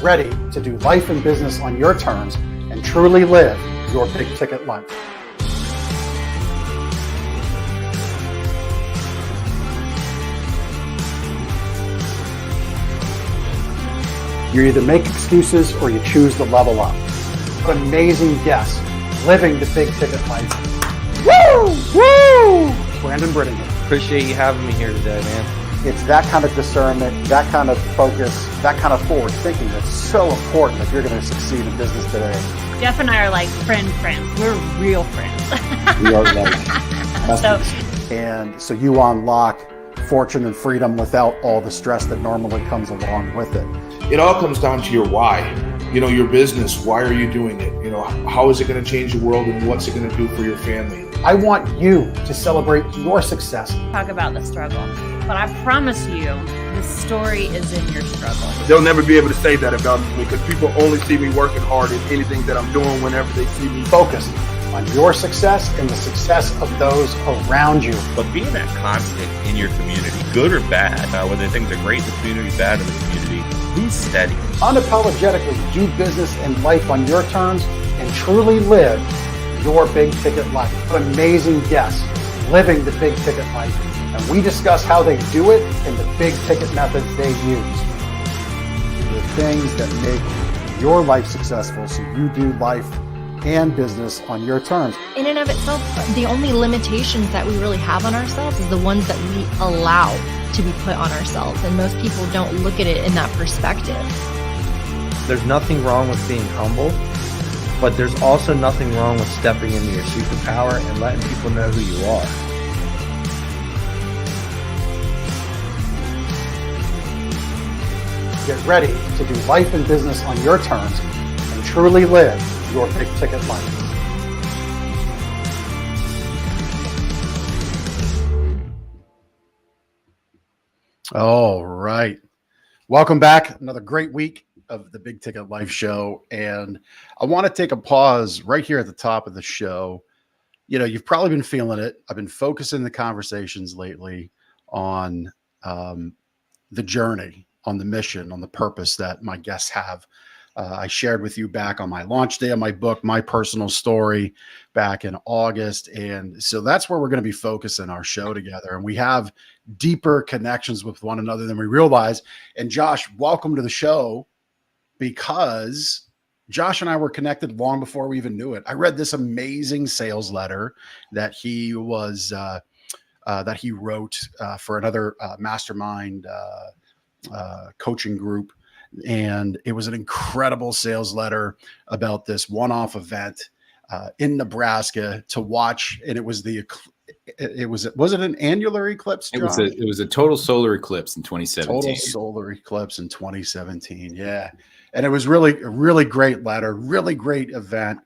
ready to do life and business on your terms and truly live your big ticket life. You either make excuses or you choose to level up. What amazing guests living the big ticket life. Woo! Woo! Brandon Brittingham. Appreciate you having me here today, man. It's that kind of discernment, that kind of focus, that kind of forward thinking that's so important if you're going to succeed in business today. Jeff and I are like friends. We're real friends. We are so you unlock fortune and freedom without all the stress that normally comes along with it. It all comes down to your why. You know, your business, why are you doing it? You know, how is it going to change the world and what's it going to do for your family? I want you to celebrate your success. Talk about the struggle, but I promise you, the story is in your struggle. They'll never be able to say that about me because people only see me working hard in anything that I'm doing whenever they see me. Focused on your success and the success of those around you. But being that constant in your community, good or bad, whether things are great in the community, bad in the community, be steady. Unapologetically do business and life on your terms and truly live your big ticket life. What amazing guests living the big ticket life. And we discuss how they do it and the big ticket methods they use. The things that make your life successful so you do life and business on your terms. In and of itself, the only limitations that we really have on ourselves is the ones that we allow to be put on ourselves. And most people don't look at it in that perspective. There's nothing wrong with being humble, but there's also nothing wrong with stepping into your superpower and letting people know who you are. Get ready to do life and business on your terms and truly live your big ticket life. All right. Welcome back. Another great week of the Big Ticket Life Show. And I want to take a pause right here at the top of the show. You know, you've probably been feeling it. I've been focusing the conversations lately on the journey, on the mission, on the purpose that my guests have. I shared with you back on my launch day of my book, My Personal Story, back in August. And so that's where we're going to be focusing our show together. And we have deeper connections with one another than we realize. And Josh, welcome to the show, because Josh and I were connected long before we even knew it. I read this amazing sales letter that he was that he wrote for another mastermind coaching group. And it was an incredible sales letter about this one-off event in Nebraska to watch. And it was was it an annular eclipse, John? It was a total solar eclipse in 2017. Total solar eclipse in 2017. Yeah. And it was really a really great letter, really great event.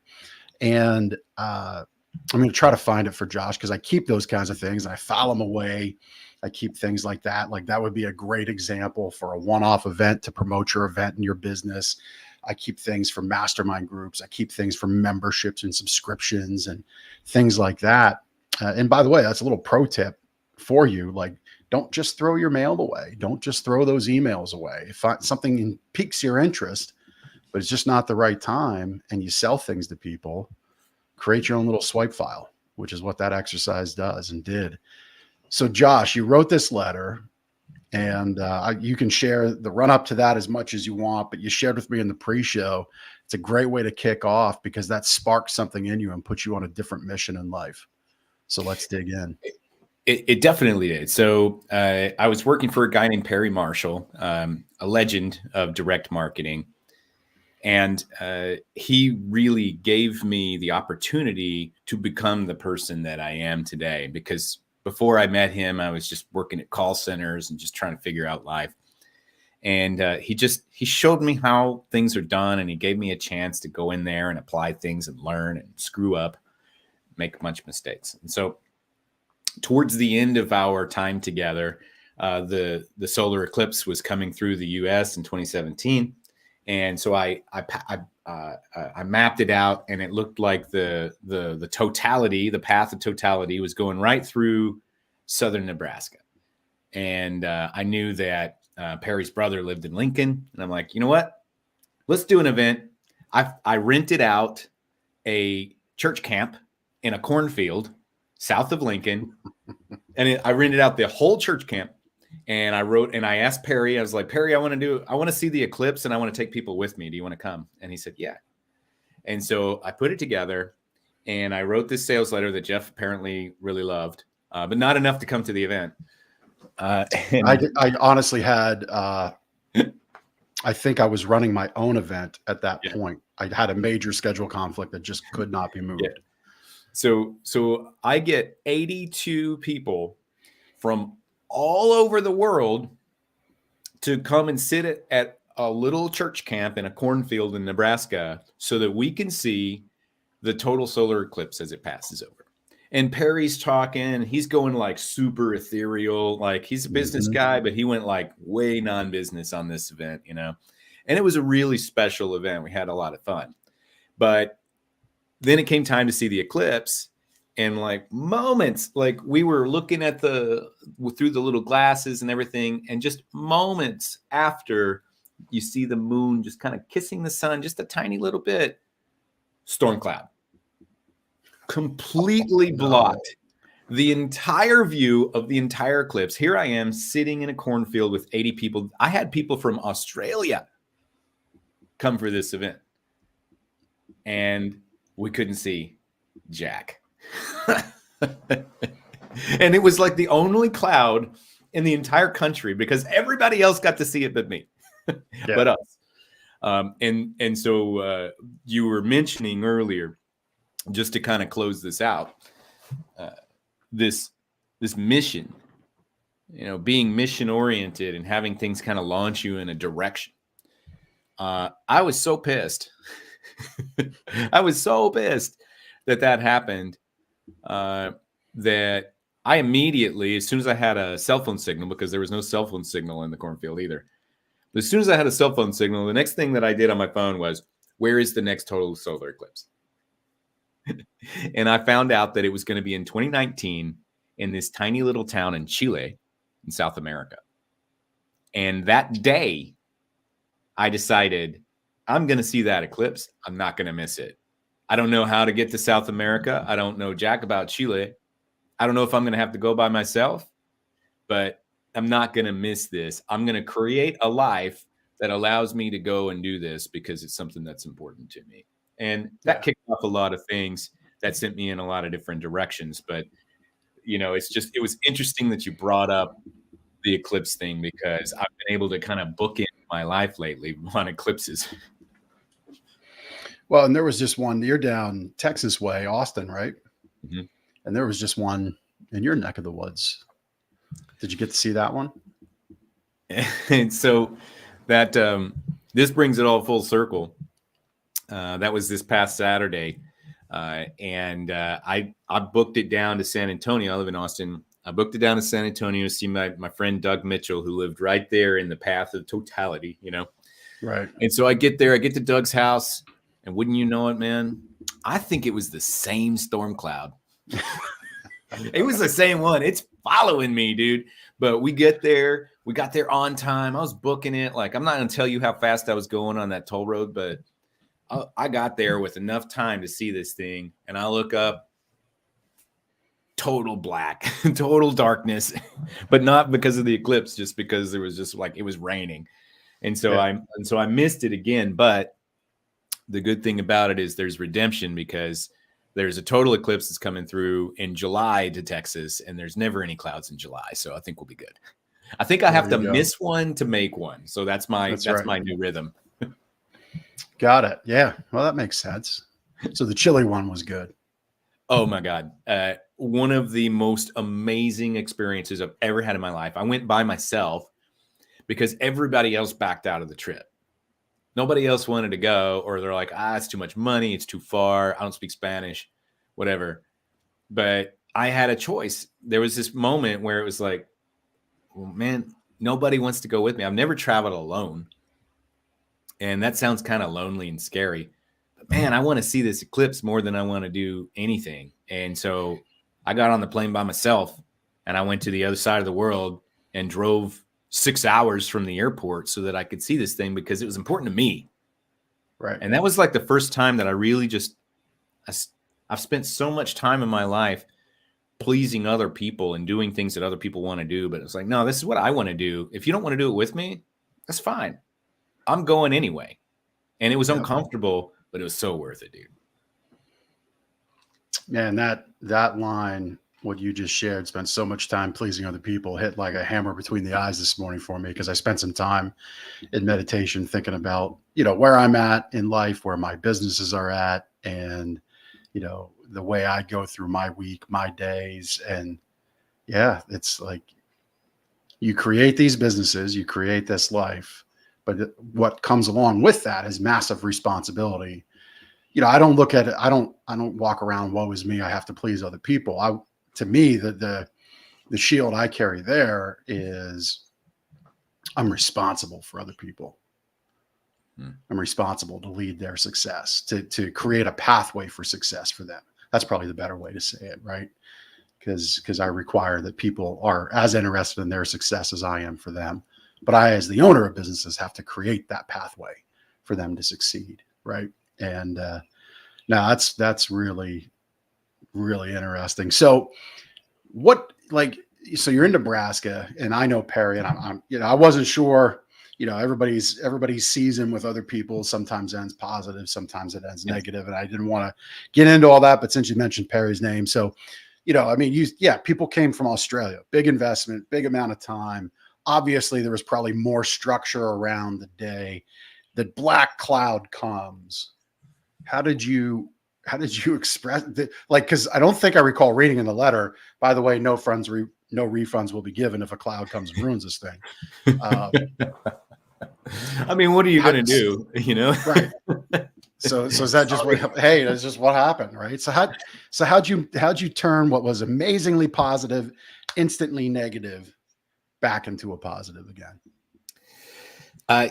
And I'm going to try to find it for Josh, because I keep those kinds of things and I file them away. I keep things like that. Like that would be a great example for a one-off event to promote your event in your business. I keep things for mastermind groups. I keep things for memberships and subscriptions and things like that. And by the way, that's a little pro tip for you. Like, don't just throw your mail away. Don't just throw those emails away. If something piques your interest, but it's just not the right time, and you sell things to people, create your own little swipe file, which is what that exercise does and did. So Josh, you wrote this letter, and you can share the run up to that as much as you want, but you shared with me in the pre-show. It's a great way to kick off because that sparks something in you and puts you on a different mission in life. So let's dig in. It definitely did. So I was working for a guy named Perry Marshall, a legend of direct marketing. And he really gave me the opportunity to become the person that I am today, because before I met him, I was just working at call centers and just trying to figure out life. And he showed me how things are done. And he gave me a chance to go in there and apply things and learn and screw up, make a bunch of mistakes. And so towards the end of our time together, the solar eclipse was coming through the US in 2017. And so I mapped it out, and it looked like the totality, the path of totality, was going right through southern Nebraska. And I knew that Perry's brother lived in Lincoln, and I'm like, you know what? let's do an event. I rented out a church camp in a cornfield south of Lincoln. And I rented out the whole church camp. And I asked Perry, I was like, Perry, I want to see the eclipse and I want to take people with me. Do you want to come? And he said, yeah. And so I put it together and I wrote this sales letter that Jeff apparently really loved, but not enough to come to the event. I honestly had, I think I was running my own event at that point. I had a major schedule conflict that just could not be moved. Yeah. So I get 82 people from all over the world to come and sit at a little church camp in a cornfield in Nebraska so that we can see the total solar eclipse as it passes over. And Perry's talking, he's going like super ethereal, like he's a business guy, but he went like way non-business on this event, you know. And it was a really special event. We had a lot of fun. But then it came time to see the eclipse. And like moments, like we were looking at through the little glasses and everything. And just moments after you see the moon just kind of kissing the sun, just a tiny little bit, storm cloud. Completely blocked the entire view of the entire eclipse. Here I am sitting in a cornfield with 80 people. I had people from Australia come for this event. And we couldn't see jack. And it was like the only cloud in the entire country because everybody else got to see it but me. But us. And so you were mentioning earlier, just to kind of close this out, this mission, you know, being mission oriented and having things kind of launch you in a direction. I was so pissed. I was so pissed that happened, that I immediately, as soon as I had a cell phone signal, because there was no cell phone signal in the cornfield either. But as soon as I had a cell phone signal, the next thing that I did on my phone was, where is the next total solar eclipse? And I found out that it was going to be in 2019 in this tiny little town in Chile in South America. And that day, I decided I'm going to see that eclipse. I'm not going to miss it. I don't know how to get to South America. I don't know jack about Chile. I don't know if I'm going to have to go by myself, but I'm not going to miss this. I'm going to create a life that allows me to go and do this because it's something that's important to me. And that kicked off a lot of things that sent me in a lot of different directions. But, you know, it was interesting that you brought up the eclipse thing because I've been able to kind of bookend my life lately on eclipses. Well, and there was just one, you're down Texas way, Austin, right? Mm-hmm. And there was just one in your neck of the woods. Did you get to see that one? And so that this brings it all full circle. That was this past Saturday. And I booked it down to San Antonio. I live in Austin. I booked it down to San Antonio to see my friend Doug Mitchell, who lived right there in the path of totality, you know? Right. And so I get there, I get to Doug's house, and wouldn't you know it, man? I think it was the same storm cloud. It was the same one. It's following me, dude. But we got there on time. I was booking it. Like, I'm not going to tell you how fast I was going on that toll road, but I got there with enough time to see this thing. And I look up, total black, total darkness, but not because of the eclipse, just because there was just like, it was raining. And so I missed it again. But the good thing about it is there's redemption because there's a total eclipse that's coming through in July to Texas, and there's never any clouds in July. So I think we'll be good. I think I have to miss one to make one. So that's my new rhythm. Got it. Yeah. Well, that makes sense. So the Chile one was good. Oh my God. One of the most amazing experiences I've ever had in my life. I went by myself because everybody else backed out of the trip. Nobody else wanted to go, or they're like, it's too much money. It's too far. I don't speak Spanish, whatever. But I had a choice. There was this moment where it was like, well, man, nobody wants to go with me. I've never traveled alone. And that sounds kind of lonely and scary. But man, I want to see this eclipse more than I want to do anything. And so I got on the plane by myself and I went to the other side of the world and drove 6 hours from the airport so that I could see this thing because it was important to me. Right. And that was like the first time that I really just, I've spent so much time in my life pleasing other people and doing things that other people want to do. But it's like, no, this is what I want to do. If you don't want to do it with me, that's fine. I'm going anyway. And it was uncomfortable, but it was so worth it, dude. Man, that line, what you just shared, spent so much time pleasing other people, hit like a hammer between the eyes this morning for me, because I spent some time in meditation thinking about, where I'm at in life, where my businesses are at, and, the way I go through my week, my days. And yeah, it's like you create these businesses, you create this life, but what comes along with that is massive responsibility. I don't look at it. I don't walk around, woe is me, I have to please other people. To me, the shield I carry there is I'm responsible for other people. I'm responsible to lead their success, to create a pathway for success for them. That's probably the better way to say it, right? Because I require that people are as interested in their success as I am for them. But I, as the owner of businesses, have to create that pathway for them to succeed, right? And now that's really, really interesting. So so you're in Nebraska, and I know Perry, and I'm I wasn't sure, everybody's season with other people sometimes ends positive, sometimes it ends negative, and I didn't want to get into all that, but since you mentioned Perry's name, so people came from Australia, big investment, big amount of time. Obviously, there was probably more structure around the day that black cloud comes. How did you express that? Like, because I don't think I recall reading in the letter, by the way, no refunds will be given if a cloud comes and ruins this thing. I mean, what are you going to do? Right. So is that just that's just what happened, right? So how'd you turn what was amazingly positive, instantly negative, back into a positive again? I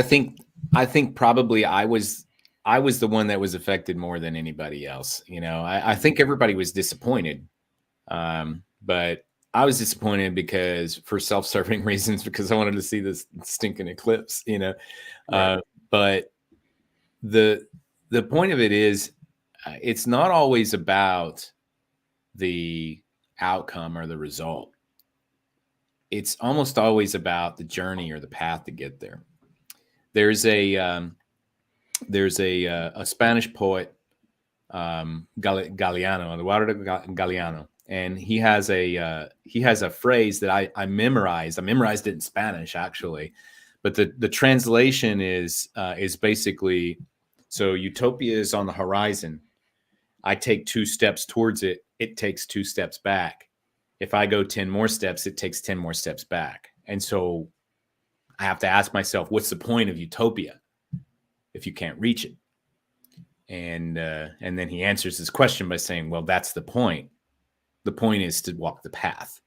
think probably I was the one that was affected more than anybody else. I think everybody was disappointed. But I was disappointed because, for self-serving reasons, because I wanted to see this stinking eclipse, Right. But the point of it is, it's not always about the outcome or the result. It's almost always about the journey or the path to get there. There's a Spanish poet, Galeano, Eduardo Galeano, and he has a phrase that I memorized. I memorized it in Spanish, actually, but the translation is basically, so utopia is on the horizon. I take 2 steps towards it. It takes 2 steps back. If I go 10 more steps, it takes 10 more steps back. And so I have to ask myself, what's the point of utopia if you can't reach it? And then he answers his question by saying, well, that's the point. The point is to walk the path.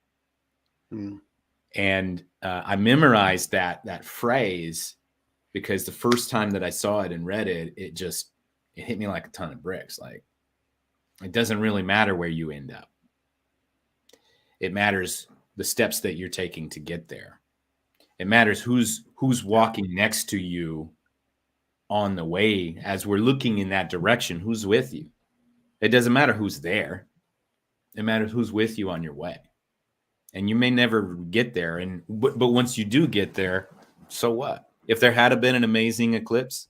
And I memorized that phrase because the first time that I saw it and read it, it hit me like a ton of bricks. Like, it doesn't really matter where you end up. It matters the steps that you're taking to get there. It matters who's walking next to you on the way as we're looking in that direction. Who's with you? It doesn't matter who's there. It matters who's with you on your way. And you may never get there. But once you do get there, so what? If there had been an amazing eclipse,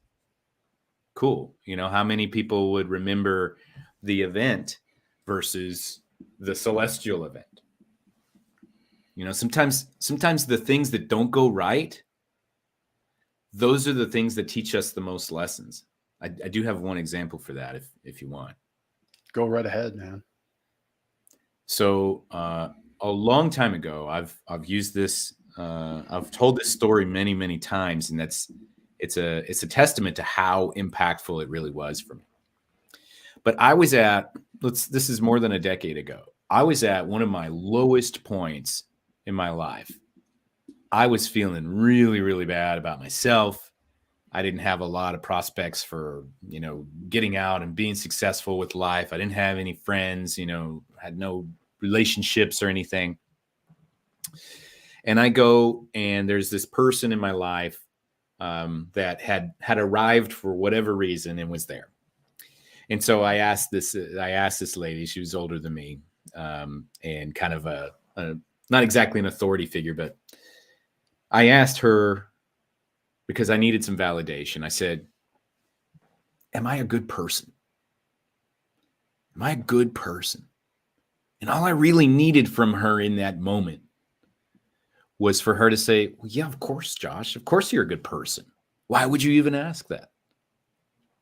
cool. How many people would remember the event versus the celestial event? Sometimes the things that don't go right, those are the things that teach us the most lessons. I do have one example for that if you want. Go right ahead, man. So a long time ago, I've used this. I've told this story many, many times, and it's a testament to how impactful it really was for me. But I was this is more than a decade ago. I was at one of my lowest points in my life. I was feeling really, really bad about myself. I didn't have a lot of prospects for, getting out and being successful with life. I didn't have any friends, had no relationships or anything. And I go, and there's this person in my life that had arrived for whatever reason and was there. And so I asked this lady, she was older than me, and kind of a not exactly an authority figure, but I asked her because I needed some validation. I said, am I a good person? Am I a good person? And all I really needed from her in that moment was for her to say, well, yeah, of course, Josh, of course you're a good person. Why would you even ask that?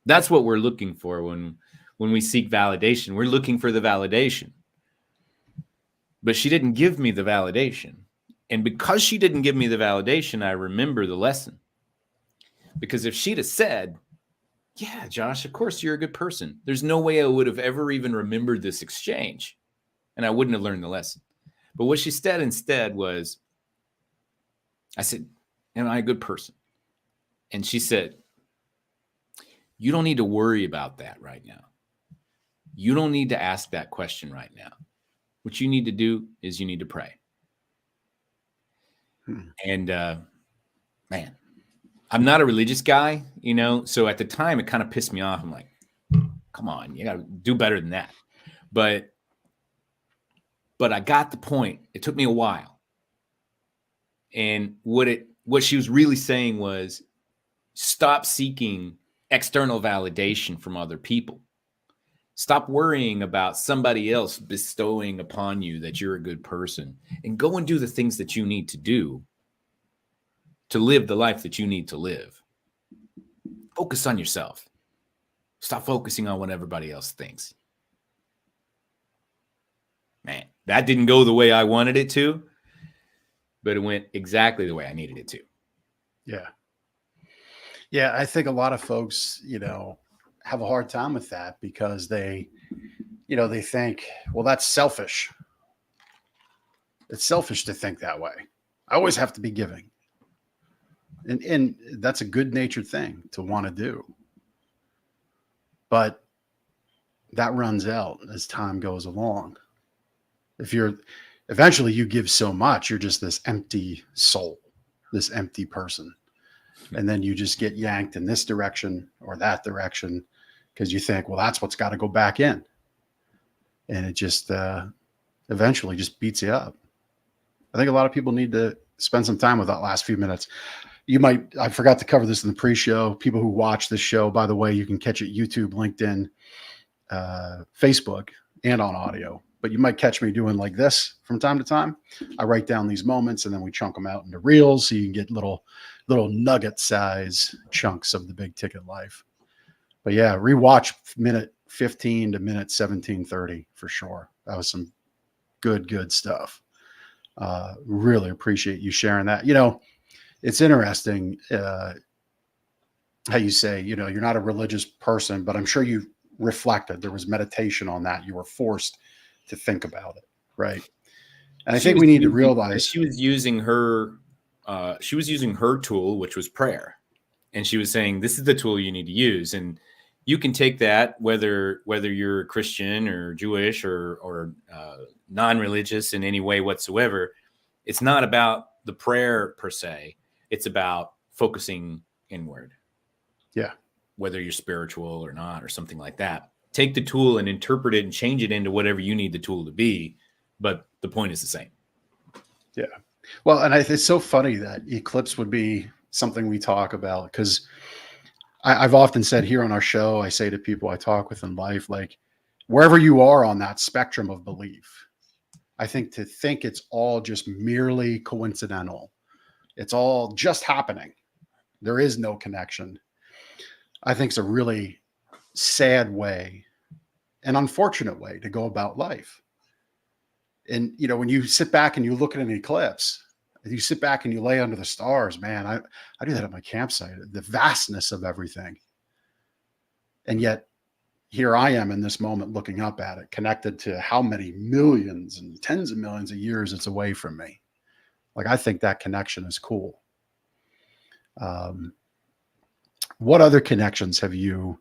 That's what we're looking for when we seek validation. We're looking for the validation. But she didn't give me the validation. And because she didn't give me the validation, I remember the lesson. Because if she'd have said, yeah, Josh, of course you're a good person, there's no way I would have ever even remembered this exchange. And I wouldn't have learned the lesson. But what she said instead was, I said, am I a good person? And she said, you don't need to worry about that right now. You don't need to ask that question right now. What you need to do is you need to pray. And man, I'm not a religious guy, you know, so at the time it kind of pissed me off. I'm like, come on, you got to do better than that. But I got the point. It took me a while. And what she was really saying was, stop seeking external validation from other people. Stop worrying about somebody else bestowing upon you that you're a good person, and go and do the things that you need to do to live the life that you need to live. Focus on yourself. Stop focusing on what everybody else thinks. Man, that didn't go the way I wanted it to, but it went exactly the way I needed it to. Yeah. Yeah. I think a lot of folks, you know, have a hard time with that because they think, well, that's selfish. It's selfish to think that way. I always have to be giving. And that's a good natured thing to want to do. But that runs out as time goes along. Eventually you give so much, you're just this empty soul, this empty person. And then you just get yanked in this direction or that direction because you think, well, that's what's got to go back in. And it just eventually just beats you up. I think a lot of people need to spend some time with that last few minutes. I forgot to cover this in the pre-show. People who watch this show, by the way, you can catch it YouTube, LinkedIn, Facebook, and on audio. But you might catch me doing like this from time to time. I write down these moments and then we chunk them out into reels so you can get little nugget size chunks of the big ticket life. But yeah, rewatch minute 15 to minute 17:30 for sure. That was some good stuff. Really appreciate you sharing that. You know, it's interesting how you say, you know, you're not a religious person, but I'm sure you reflected. There was meditation on that. You were forced to think about it, right? And I think we need to realize she was using her tool, which was prayer, and she was saying, this is the tool you need to use. And you can take that whether you're Christian or Jewish or non-religious in any way whatsoever. It's not about the prayer per se. It's about focusing inward. Yeah. Whether you're spiritual or not, or something like that. Take the tool and interpret it and change it into whatever you need the tool to be. But the point is the same. Yeah. Well, and it's so funny that eclipse would be something we talk about, because I've often said here on our show, I say to people I talk with in life, like, wherever you are on that spectrum of belief, I think to think it's all just merely coincidental, it's all just happening, there is no connection, I think it's a really sad way, an unfortunate way to go about life. And, you know, when you sit back and you look at an eclipse, you sit back and you lay under the stars, man, I do that at my campsite, the vastness of everything. And yet here I am in this moment looking up at it, connected to how many millions and tens of millions of years it's away from me. Like, I think that connection is cool. What other connections have you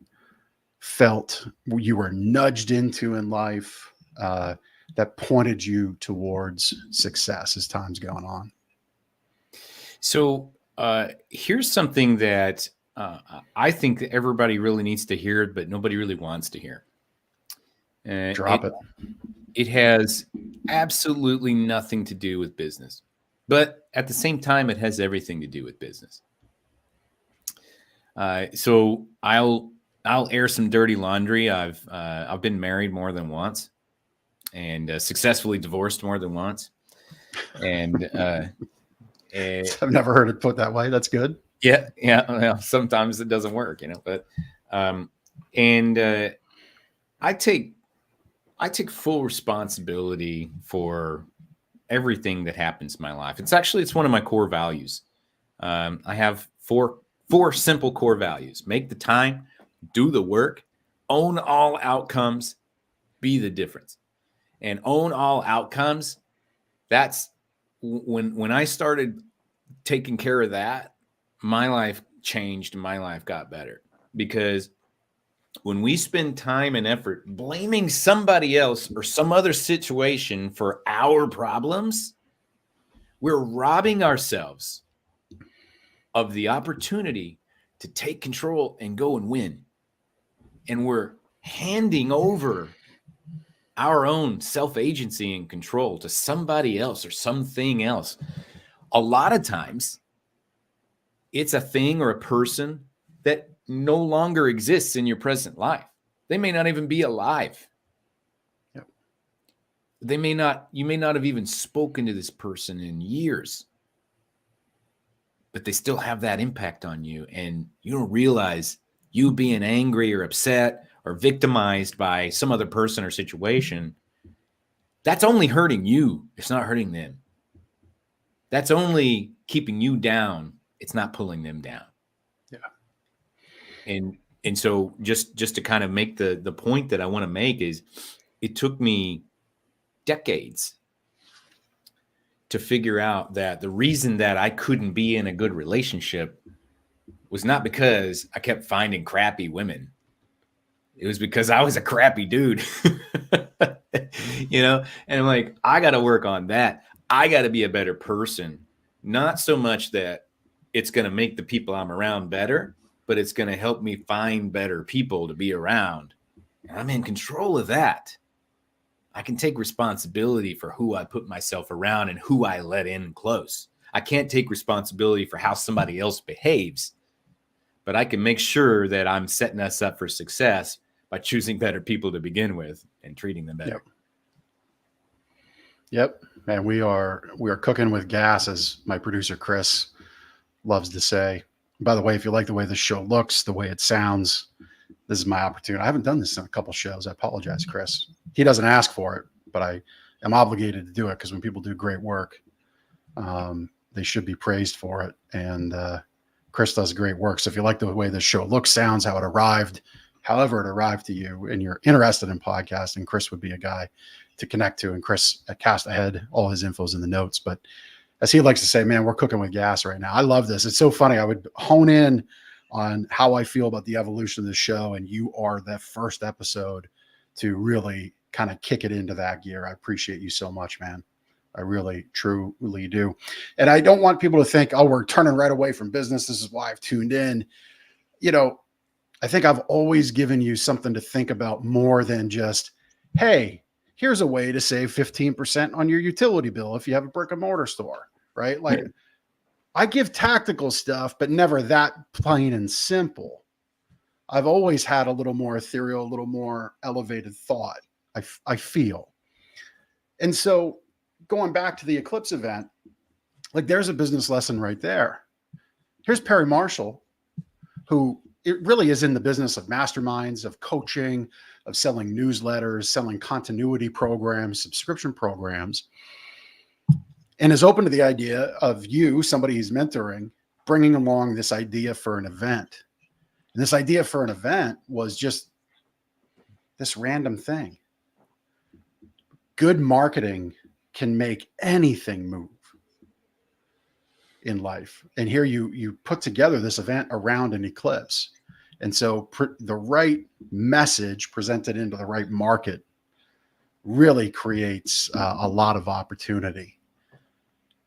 felt you were nudged into in life that pointed you towards success as time's going on? So Here's something that I think that everybody really needs to hear, but nobody really wants to hear. Drop it. It has absolutely nothing to do with business, but at the same time, it has everything to do with business. So I'll air some dirty laundry. I've been married more than once, and successfully divorced more than once, and I've never heard it put that way. That's good. yeah. Well, sometimes it doesn't work, but and I take full responsibility for everything that happens in my life. It's one of my core values. I have four simple core values: make the time, do the work, own all outcomes, be the difference. And own all outcomes, that's when I started taking care of that, my life changed and my life got better. Because when we spend time and effort blaming somebody else or some other situation for our problems, we're robbing ourselves of the opportunity to take control and go and win. And we're handing over our own self-agency and control to somebody else or something else. A lot of times, it's a thing or a person that no longer exists in your present life. They may not even be alive. Yep. You may not have even spoken to this person in years, but they still have that impact on you. And you don't realize you being angry or upset or victimized by some other person or situation, that's only hurting you. It's not hurting them. That's only keeping you down. It's not pulling them down. Yeah. And so just to kind of make the point that I want to make is, it took me decades to figure out that the reason that I couldn't be in a good relationship was not because I kept finding crappy women. It was because I was a crappy dude, and I'm like, I got to work on that. I got to be a better person. Not so much that it's going to make the people I'm around better, but it's going to help me find better people to be around. And I'm in control of that. I can take responsibility for who I put myself around and who I let in close. I can't take responsibility for how somebody else behaves, but I can make sure that I'm setting us up for success by choosing better people to begin with and treating them better. Yep. And we are cooking with gas, as my producer Chris loves to say. By the way, if you like the way this show looks, the way it sounds, this is my opportunity. I haven't done this in a couple shows. I apologize, Chris. He doesn't ask for it, but I am obligated to do it, because when people do great work, they should be praised for it. And Chris does great work. So if you like the way this show looks, sounds, how it arrived, however it arrived to you, and you're interested in podcasting, Chris would be a guy to connect to. And Chris, Cast Ahead, all his info's in the notes. But as he likes to say, man, we're cooking with gas right now. I love this. It's so funny. I would hone in on how I feel about the evolution of the show, and you are that first episode to really kind of kick it into that gear. I appreciate you so much, man. I really, truly do. And I don't want people to think, oh, we're turning right away from business. This is why I've tuned in. I think I've always given you something to think about more than just, hey, here's a way to save 15% on your utility bill if you have a brick and mortar store, right? Like, I give tactical stuff, but never that plain and simple. I've always had a little more ethereal, a little more elevated thought, I feel. And so going back to the Eclipse event, like, there's a business lesson right there. Here's Perry Marshall, who it really is in the business of masterminds, of coaching, of selling newsletters, selling continuity programs, subscription programs, and is open to the idea of you, somebody he's mentoring, bringing along this idea for an event. And this idea for an event was just this random thing. Good marketing can make anything move in life. And here you put together this event around an eclipse. And so the right message presented into the right market really creates a lot of opportunity,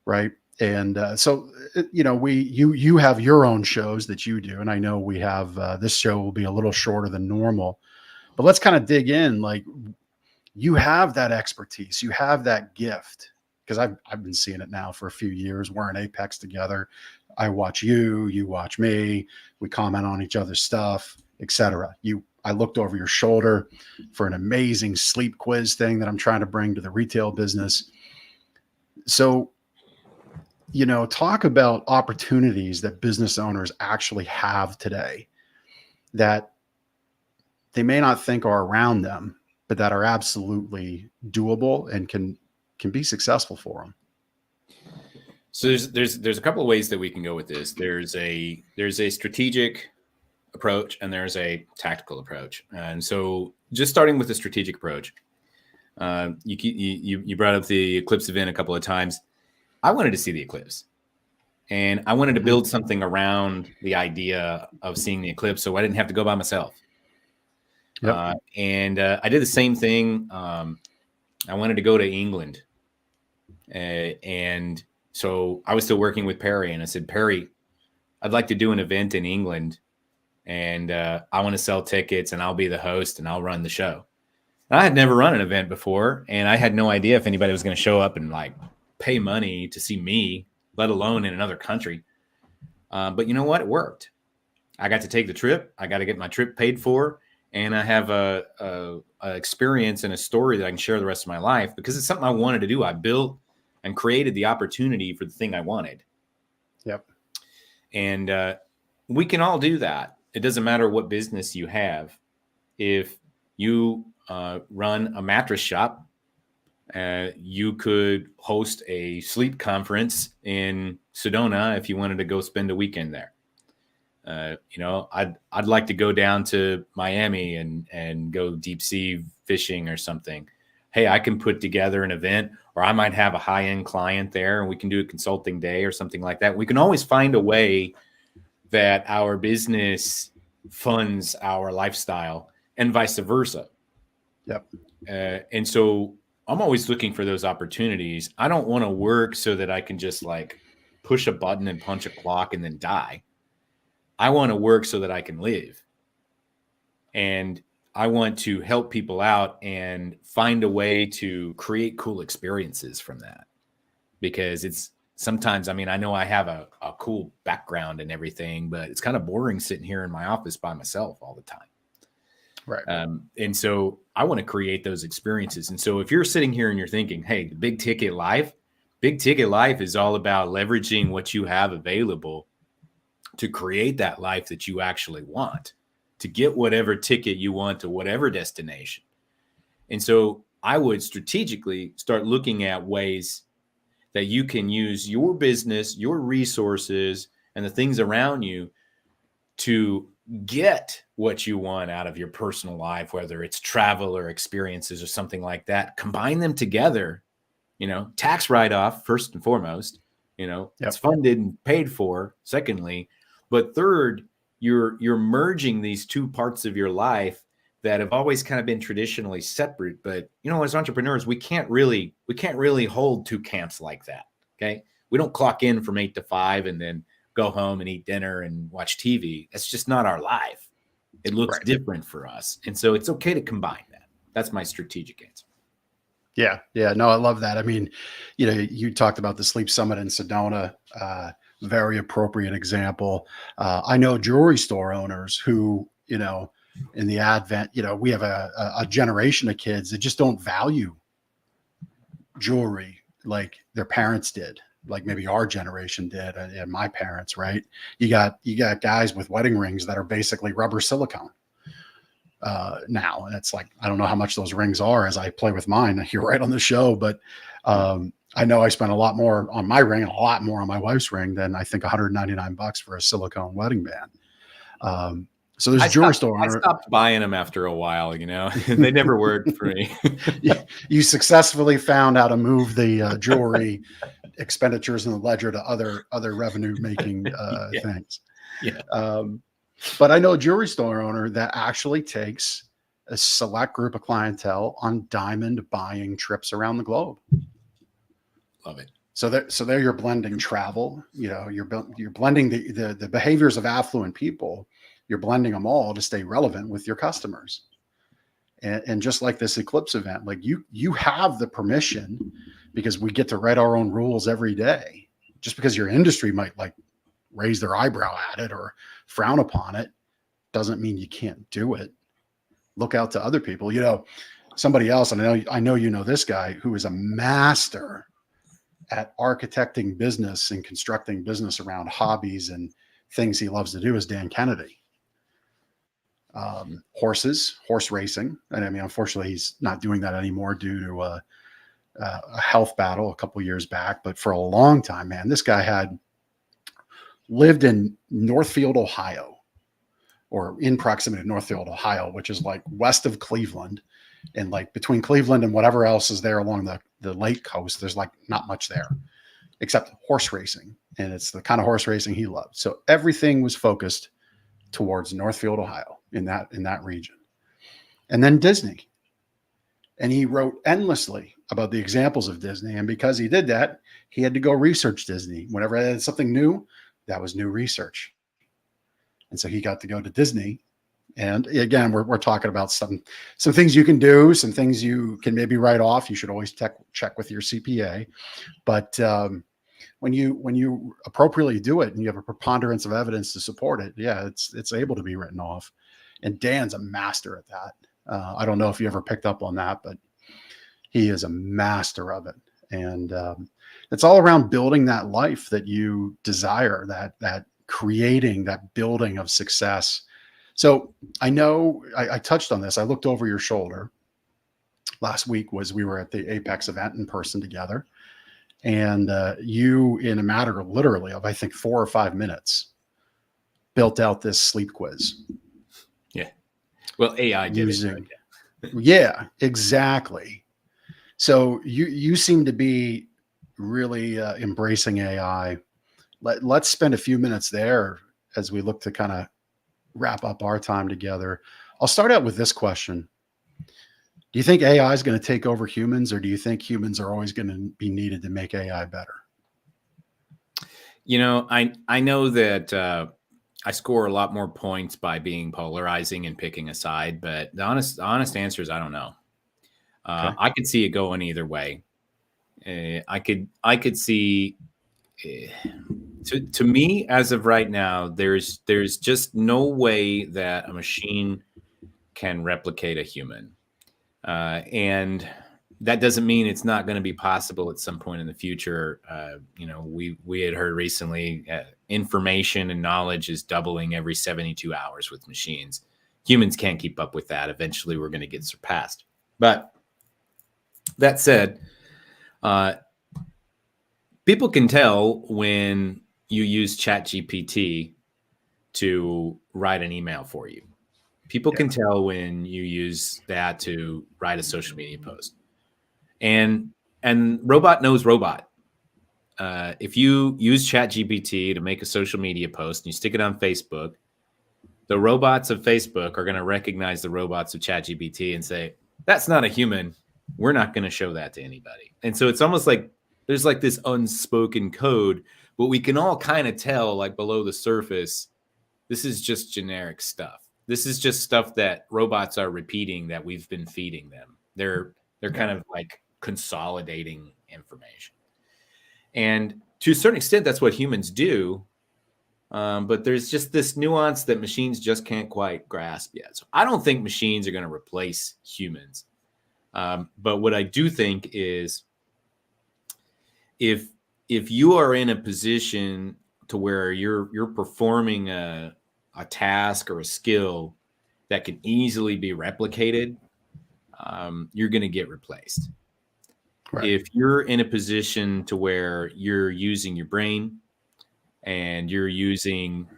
right? And you have your own shows that you do, and I know we have this show will be a little shorter than normal, but let's kind of dig in. Like, you have that expertise, you have that gift, because I've been seeing it now for a few years. We're in Apex together. I watch you, you watch me, we comment on each other's stuff, etc. I looked over your shoulder for an amazing sleep quiz thing that I'm trying to bring to the retail business. So, talk about opportunities that business owners actually have today that they may not think are around them, but that are absolutely doable and can be successful for them. So there's a couple of ways that we can go with this. There's a strategic approach and there's a tactical approach. And so just starting with the strategic approach, you brought up the eclipse event a couple of times. I wanted to see the eclipse, and I wanted to build something around the idea of seeing the eclipse, so I didn't have to go by myself. Yep. I did the same thing. I wanted to go to England, and so I was still working with Perry, and I said, Perry, I'd like to do an event in England, and I want to sell tickets, and I'll be the host, and I'll run the show. And I had never run an event before, and I had no idea if anybody was going to show up and like pay money to see me, let alone in another country. But you know what? It worked. I got to take the trip. I got to get my trip paid for, and I have a experience and a story that I can share the rest of my life because it's something I wanted to do. I built and created the opportunity for the thing I wanted. Yep. And we can all do that. It doesn't matter what business you have. If you run a mattress shop, you could host a sleep conference in Sedona if you wanted to go spend a weekend there. I'd like to go down to Miami and go deep sea fishing or something. Hey, I can put together an event, or I might have a high-end client there and we can do a consulting day or something like that. We can always find a way that our business funds our lifestyle and vice versa. Yep. And so I'm always looking for those opportunities. I don't want to work so that I can just like push a button and punch a clock and then die. I want to work so that I can live. And I want to help people out and find a way to create cool experiences from that. Because it's sometimes, I mean, I know I have a cool background and everything, but it's kind of boring sitting here in my office by myself all the time. Right. And so I want to create those experiences. And so if you're sitting here and you're thinking, hey, the big ticket life is all about leveraging what you have available to create that life that you actually want, to get whatever ticket you want to whatever destination. And so I would strategically start looking at ways that you can use your business, your resources, and the things around you to get what you want out of your personal life, whether it's travel or experiences or something like that. Combine them together, tax write-off first and foremost, it's funded and paid for, secondly, but third, you're merging these two parts of your life that have always kind of been traditionally separate. But as entrepreneurs, we can't really hold two camps like that. Okay. We don't clock in from 8 to 5 and then go home and eat dinner and watch TV. That's just not our life. It looks different for us. And so it's okay to combine that. That's my strategic answer. Yeah. Yeah. No, I love that. I mean, you talked about the Sleep Summit in Sedona, very appropriate example. I know jewelry store owners who, in the advent, we have a generation of kids that just don't value jewelry like their parents did, like maybe our generation did, and my parents, right? You got guys with wedding rings that are basically rubber silicone now. And it's like, I don't know how much those rings are as I play with mine here right on the show, but I know I spent a lot more on my ring and a lot more on my wife's ring than I think $199 for a silicone wedding band. So there's a jewelry store owner. I stopped buying them after a while, they never worked for me. You successfully found how to move the jewelry expenditures in the ledger to other revenue making things. Yeah. But I know a jewelry store owner that actually takes a select group of clientele on diamond buying trips around the globe. Love it. So there you're blending travel, you're blending the behaviors of affluent people. You're blending them all to stay relevant with your customers. And just like this Eclipse event, like you have the permission, because we get to write our own rules every day. Just because your industry might like raise their eyebrow at it or frown upon it doesn't mean you can't do it. Look out to other people. Somebody else, and I know this guy who is a master at architecting business and constructing business around hobbies and things he loves to do, is Dan Kennedy. Horse racing. And I mean, unfortunately, he's not doing that anymore due to a health battle a couple years back. But for a long time, man, this guy had lived in Northfield, Ohio, or in proximity to Northfield, Ohio, which is like west of Cleveland. And like between Cleveland and whatever else is there along the lake coast, there's like not much there except horse racing. And it's the kind of horse racing he loved. So everything was focused towards Northfield, Ohio, in that region. And then Disney. And he wrote endlessly about the examples of Disney. And because he did that, he had to go research Disney. Whenever I had something new, that was new research. And so he got to go to Disney. And again, we're talking about some things you can do, some things you can maybe write off. You should always check with your CPA. But when you appropriately do it and you have a preponderance of evidence to support it, yeah, it's able to be written off. And Dan's a master at that. I don't know if you ever picked up on that, but he is a master of it. And it's all around building that life that you desire, that creating, that building of success. So I know I touched on this. I looked over your shoulder. Last week we were at the Apex event in person together. And you, in a matter of literally of, I think, 4 or 5 minutes, built out this sleep quiz. Yeah. Well, AI did it. Yeah, exactly. So you seem to be really embracing AI. Let's spend a few minutes there as we look to kind of wrap up our time together. I'll start out with this question. Do you think AI is going to take over humans, or do you think humans are always going to be needed to make AI better? I know that I score a lot more points by being polarizing and picking a side, but the honest answer is I don't know. Okay. I could see it going either way. I could see. To me, as of right now, there's just no way that a machine can replicate a human. And that doesn't mean it's not going to be possible at some point in the future. We had heard recently information and knowledge is doubling every 72 hours with machines. Humans can't keep up with that. Eventually, we're going to get surpassed. But that said, people can tell when you use ChatGPT to write an email for you. People can tell when you use that to write a social media post. And robot knows robot. If you use ChatGPT to make a social media post and you stick it on Facebook, the robots of Facebook are going to recognize the robots of ChatGPT and say, that's not a human. We're not going to show that to anybody. And so it's almost like there's like this unspoken code, but we can all kind of tell, like below the surface, this is just generic stuff. This is just stuff that robots are repeating that we've been feeding them. They're kind of like consolidating information. And to a certain extent, that's what humans do. But there's just this nuance that machines just can't quite grasp yet. So I don't think machines are going to replace humans. But what I do think is if you are in a position to where you're performing a task or a skill that can easily be replicated, you're going to get replaced. Right. If you're in a position to where you're using your brain and you're using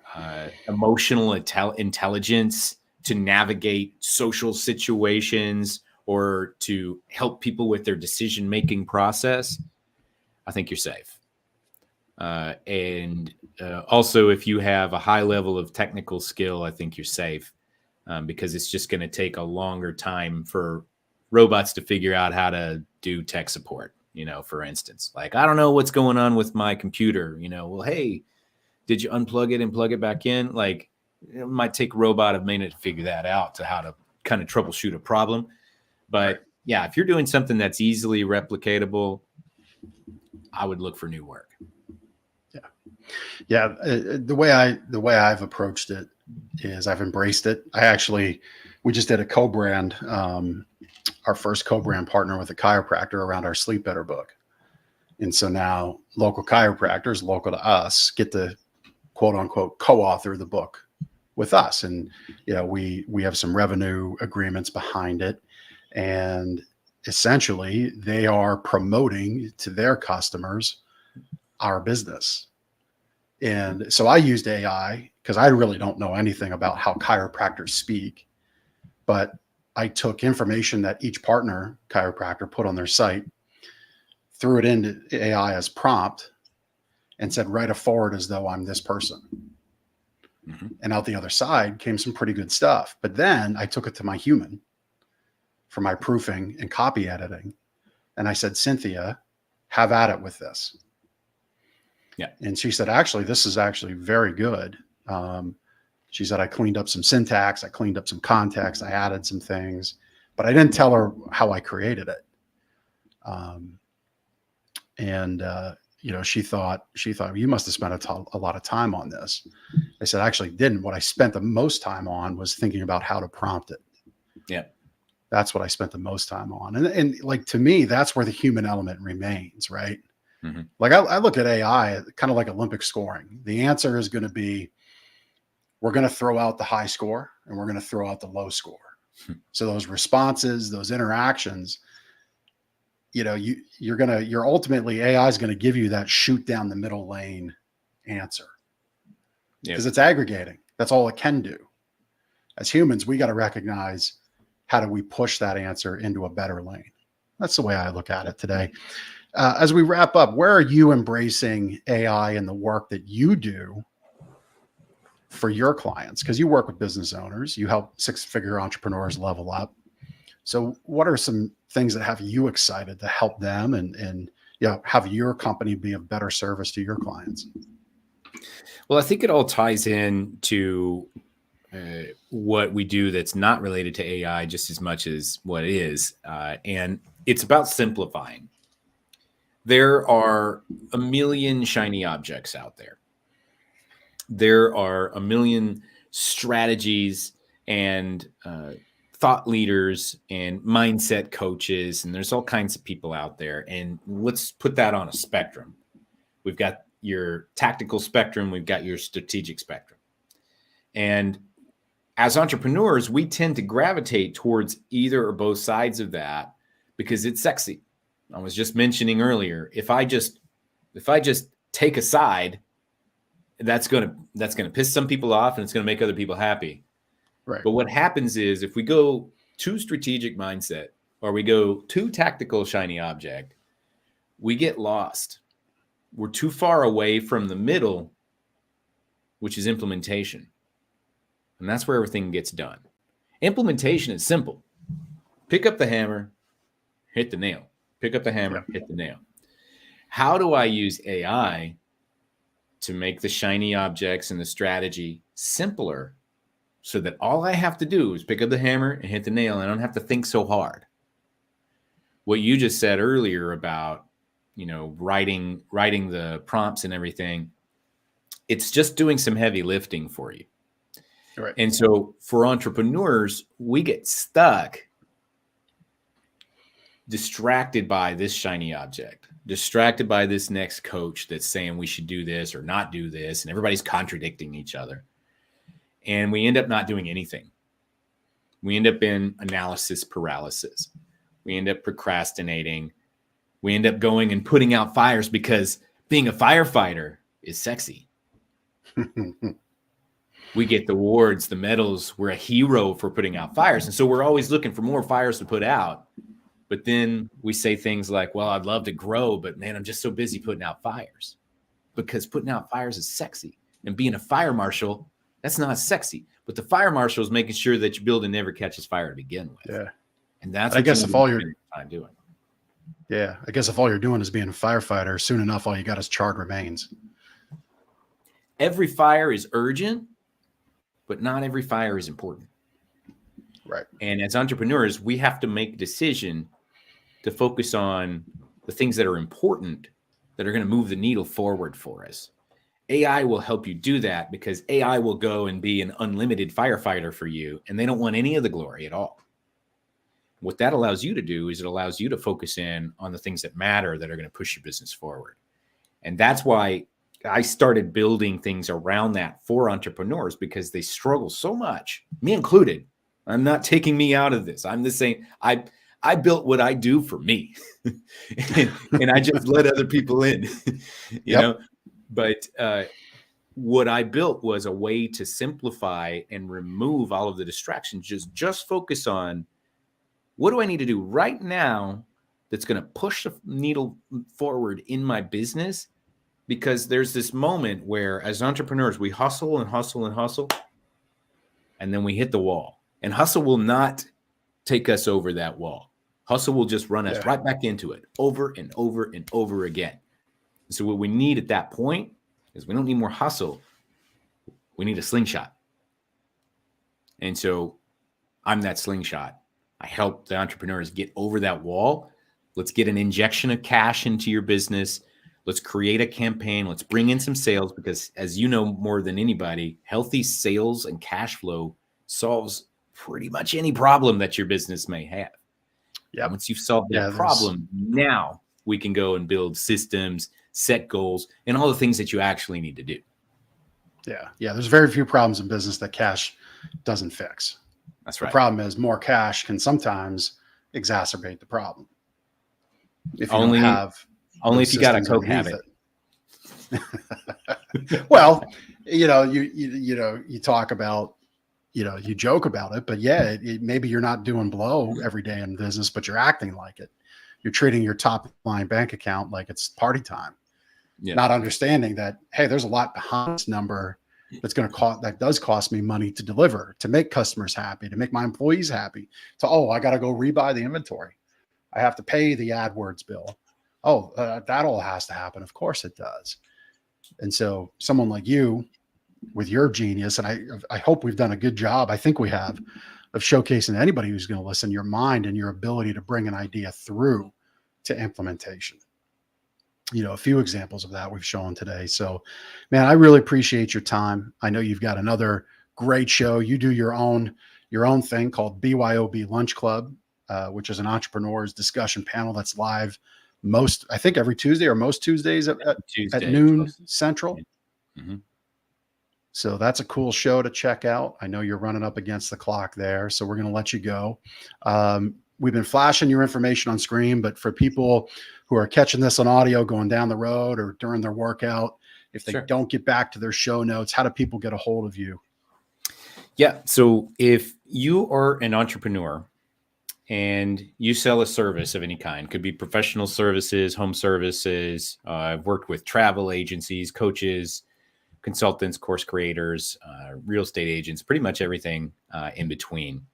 emotional intelligence to navigate social situations or to help people with their decision-making process, I think you're safe. And also, if you have a high level of technical skill, I think you're safe because it's just going to take a longer time for robots to figure out how to do tech support. for instance. Like, I don't know what's going on with my computer, well, hey, did you unplug it and plug it back in? Like, it might take a robot a minute to figure that out, to how to kind of troubleshoot a problem. But yeah, if you're doing something that's easily replicatable, I would look for new work. Yeah. The way I've approached it is I've embraced it. We just did a co-brand, our first co-brand partner with a chiropractor around our Sleep Better book. And so now local chiropractors local to us get to quote unquote co-author the book with us. And, we have some revenue agreements behind it. And essentially they are promoting to their customers our business. And so I used AI because I really don't know anything about how chiropractors speak, but I took information that each partner chiropractor put on their site, threw it into AI as prompt, and said, write a forward as though I'm this person. Mm-hmm. And out the other side came some pretty good stuff. But then I took it to my human for my proofing and copy editing. And I said, Cynthia, have at it with this. Yeah. And she said, actually, this is actually very good. She said, I cleaned up some syntax. I cleaned up some context. I added some things, but I didn't tell her how I created it. She thought you must have spent a lot of time on this. I said, actually didn't. What I spent the most time on was thinking about how to prompt it. Yeah. That's what I spent the most time on. And like, to me, that's where the human element remains, right? Mm-hmm. Like I look at AI kind of like Olympic scoring. The answer is going to be, we're going to throw out the high score and we're going to throw out the low score. So those responses, those interactions, you're ultimately, AI is going to give you that shoot down the middle lane answer because it's aggregating. That's all it can do. As humans, we got to recognize, how do we push that answer into a better lane? That's the way I look at it today. As we wrap up, where are you embracing AI in the work that you do for your clients? Because you work with business owners, you help six-figure entrepreneurs level up. So what are some things that have you excited to help them and have your company be of better service to your clients? Well, I think it all ties in to what we do that's not related to AI just as much as what it is. And it's about simplifying. There are a million shiny objects out there. There are a million strategies and thought leaders and mindset coaches, and there's all kinds of people out there. And let's put that on a spectrum. We've got your tactical spectrum, we've got your strategic spectrum. And as entrepreneurs, we tend to gravitate towards either or both sides of that because it's sexy. I was just mentioning earlier, if I just take a side, that's gonna piss some people off and it's gonna make other people happy. Right. But what happens is if we go too strategic mindset or we go too tactical shiny object, we get lost. We're too far away from the middle, which is implementation. And that's where everything gets done. Implementation is simple. Pick up the hammer, hit the nail. Pick up the hammer, hit the nail. How do I use AI to make the shiny objects and the strategy simpler so that all I have to do is pick up the hammer and hit the nail and I don't have to think so hard? What you just said earlier about, writing the prompts and everything, it's just doing some heavy lifting for you. Right. And so for entrepreneurs, we get stuck distracted by this shiny object, distracted by this next coach that's saying we should do this or not do this, and everybody's contradicting each other. And we end up not doing anything. We end up in analysis paralysis. We end up procrastinating. We end up going and putting out fires because being a firefighter is sexy. We get the awards, the medals. We're a hero for putting out fires. And so we're always looking for more fires to put out. But then we say things like, well, I'd love to grow, but man, I'm just so busy putting out fires. Because putting out fires is sexy. And being a fire marshal, that's not sexy. But the fire marshal is making sure that your building never catches fire to begin with. Yeah. And that's I guess if all you're time doing. Yeah. I guess if all you're doing is being a firefighter, soon enough, all you got is charred remains. Every fire is urgent, but not every fire is important. Right. And as entrepreneurs, we have to make a decision to focus on the things that are important, that are going to move the needle forward for us. AI will help you do that because AI will go and be an unlimited firefighter for you, and they don't want any of the glory at all. What that allows you to do is it allows you to focus in on the things that matter, that are going to push your business forward. And that's why I started building things around that for entrepreneurs, because they struggle so much, me included. I'm not taking me out of this. I'm the same. I built what I do for me, and I just let other people in, you know. But what I built was a way to simplify and remove all of the distractions. Just focus on, what do I need to do right now that's going to push the needle forward in my business? Because there's this moment where, as entrepreneurs, we hustle and hustle and hustle, and then we hit the wall. And hustle will not take us over that wall. Hustle will just run us right back into it over and over and over again. So what we need at that point is, we don't need more hustle. We need a slingshot. And so I'm that slingshot. I help the entrepreneurs get over that wall. Let's get an injection of cash into your business. Let's create a campaign. Let's bring in some sales, because, as you know more than anybody, healthy sales and cash flow solves pretty much any problem that your business may have. Yeah. Once you've solved that problem, now we can go and build systems, set goals, and all the things that you actually need to do. Yeah. Yeah. There's very few problems in business that cash doesn't fix. That's right. The problem is, more cash can sometimes exacerbate the problem. If you don't have only if you got a Coke habit. Well, you talk about, you joke about it, but yeah, maybe you're not doing blow every day in business, but you're acting like it. You're treating your top line bank account like it's party time, not understanding that, hey, there's a lot behind this number that's going to cost, that does cost me money to deliver, to make customers happy, to make my employees happy, I got to go rebuy the inventory. I have to pay the AdWords bill. That all has to happen. Of course it does. And so someone like you, with your genius, and I hope we've done a good job, I think we have, of showcasing to anybody who's going to listen, your mind and your ability to bring an idea through to implementation. A few examples of that we've shown today. So, man, I really appreciate your time. I know you've got another great show. You do your own thing called BYOB Lunch Club, which is an entrepreneurs discussion panel that's live I think every Tuesday, or most Tuesdays at noon Central. Mm-hmm. So that's a cool show to check out. I know you're running up against the clock there, so we're going to let you go. We've been flashing your information on screen, but for people who are catching this on audio going down the road or during their workout, if they don't get back to their show notes, how do people get a hold of you? Yeah. So if you are an entrepreneur and you sell a service of any kind, could be professional services, home services. I've worked with travel agencies, coaches, consultants, course creators, real estate agents, pretty much everything in between.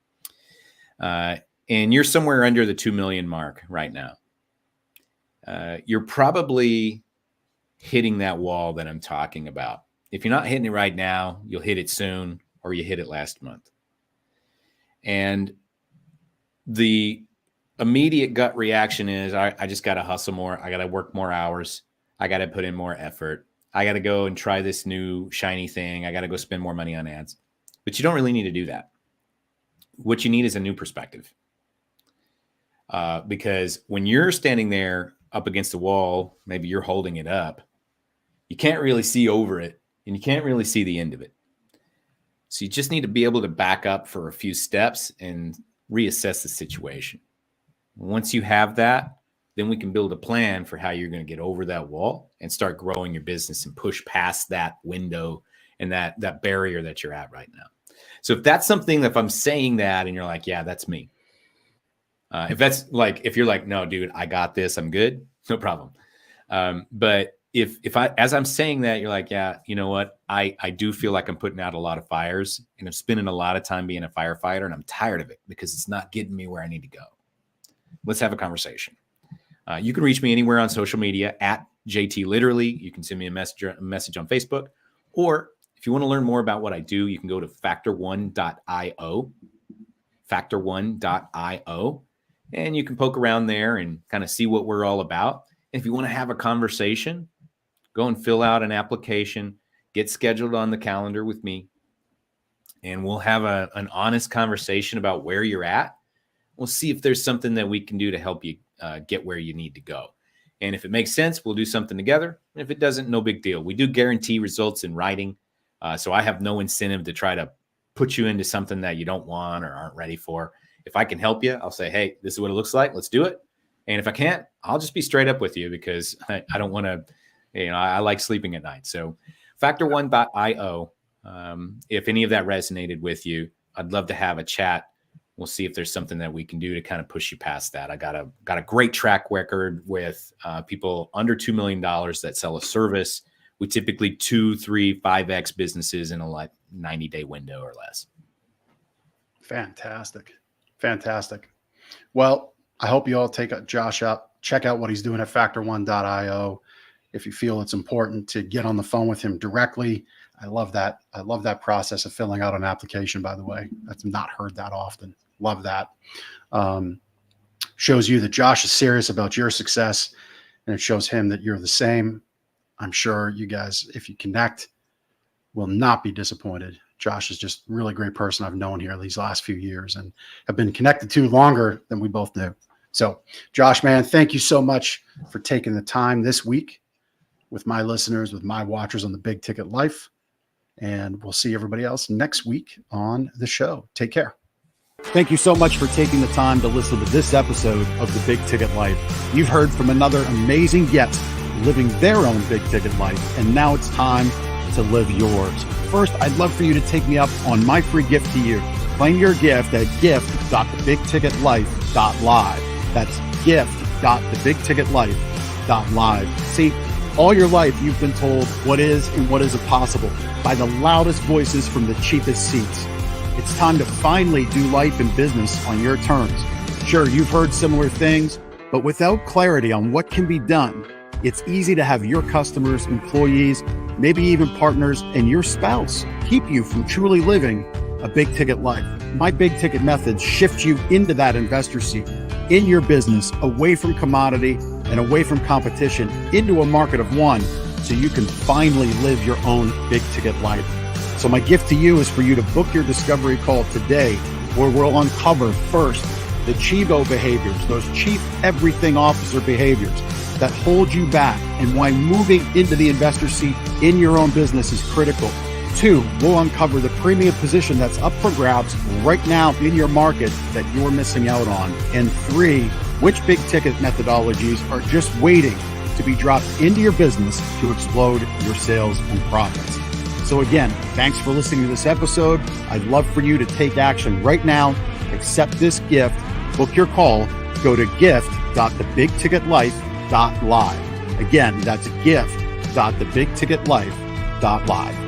And you're somewhere under the 2 million mark right now. You're probably hitting that wall that I'm talking about. If you're not hitting it right now, you'll hit it soon, or you hit it last month. And the immediate gut reaction is, I just got to hustle more. I got to work more hours. I got to put in more effort. I got to go and try this new shiny thing. I got to go spend more money on ads. But you don't really need to do that. What you need is a new perspective. Because when you're standing there up against the wall, maybe you're holding it up, you can't really see over it, and you can't really see the end of it. So you just need to be able to back up for a few steps and reassess the situation. Once you have that, then we can build a plan for how you're going to get over that wall and start growing your business and push past that window and that barrier that you're at right now. So if that's something, if I'm saying that and you're like, yeah, that's me. If you're like, no, dude, I got this, I'm good, no problem. But if as I'm saying that, you're like, yeah, you know what? I do feel like I'm putting out a lot of fires, and I'm spending a lot of time being a firefighter, and I'm tired of it because it's not getting me where I need to go. Let's have a conversation. You can reach me anywhere on social media at JT Literally. You can send me a message on Facebook, or if you want to learn more about what I do, you can go to factor1.io, factor1.io, and you can poke around there and kind of see what we're all about. And if you want to have a conversation, go and fill out an application, get scheduled on the calendar with me, and we'll have an honest conversation about where you're at. We'll see if there's something that we can do to help you get where you need to go. And if it makes sense, we'll do something together. And if it doesn't, no big deal. We do guarantee results in writing. So I have no incentive to try to put you into something that you don't want or aren't ready for. If I can help you, I'll say, hey, this is what it looks like. Let's do it. And if I can't, I'll just be straight up with you, because I don't want to, I like sleeping at night. So factor1.io. If any of that resonated with you, I'd love to have a chat. We'll see if there's something that we can do to kind of push you past that. I got a great track record with people under $2 million that sell a service. We typically 2, 3, 5x businesses in a 90-day window or less. Fantastic. Well, I hope you all take Josh up, check out what he's doing at factor1.io. If you feel it's important to get on the phone with him directly, I love that. I love that process of filling out an application, by the way. That's not heard that often. Love that. Shows you that Josh is serious about your success, and it shows him that you're the same. I'm sure you guys, if you connect, will not be disappointed. Josh is just a really great person I've known here these last few years and have been connected to longer than we both knew. So, Josh, man, thank you so much for taking the time this week with my listeners, with my watchers on the Big Ticket Life. And we'll see everybody else next week on the show. Take care. Thank you so much for taking the time to listen to this episode of the Big Ticket Life. You've heard from another amazing guest living their own big ticket life, and now it's time to live yours. First, I'd love for you to take me up on my free gift to you. Claim your gift at gift.thebigticketlife.live. That's gift.thebigticketlife.live. See, all your life you've been told what is and what isn't possible by the loudest voices from the cheapest seats. It's time to finally do life and business on your terms. Sure, you've heard similar things, but without clarity on what can be done, it's easy to have your customers, employees, maybe even partners, and your spouse keep you from truly living a big ticket life. My big ticket methods shift you into that investor seat in your business, away from commodity and away from competition, into a market of one, so you can finally live your own big ticket life. So my gift to you is for you to book your discovery call today, where we'll uncover first the Chivo behaviors, those chief everything officer behaviors that hold you back, and why moving into the investor seat in your own business is critical. 2, we'll uncover the premium position that's up for grabs right now in your market that you're missing out on. And 3, which big ticket methodologies are just waiting to be dropped into your business to explode your sales and profits. So again, thanks for listening to this episode. I'd love for you to take action right now. Accept this gift, book your call, go to gift.thebigticketlife.live. Again, that's gift.thebigticketlife.live.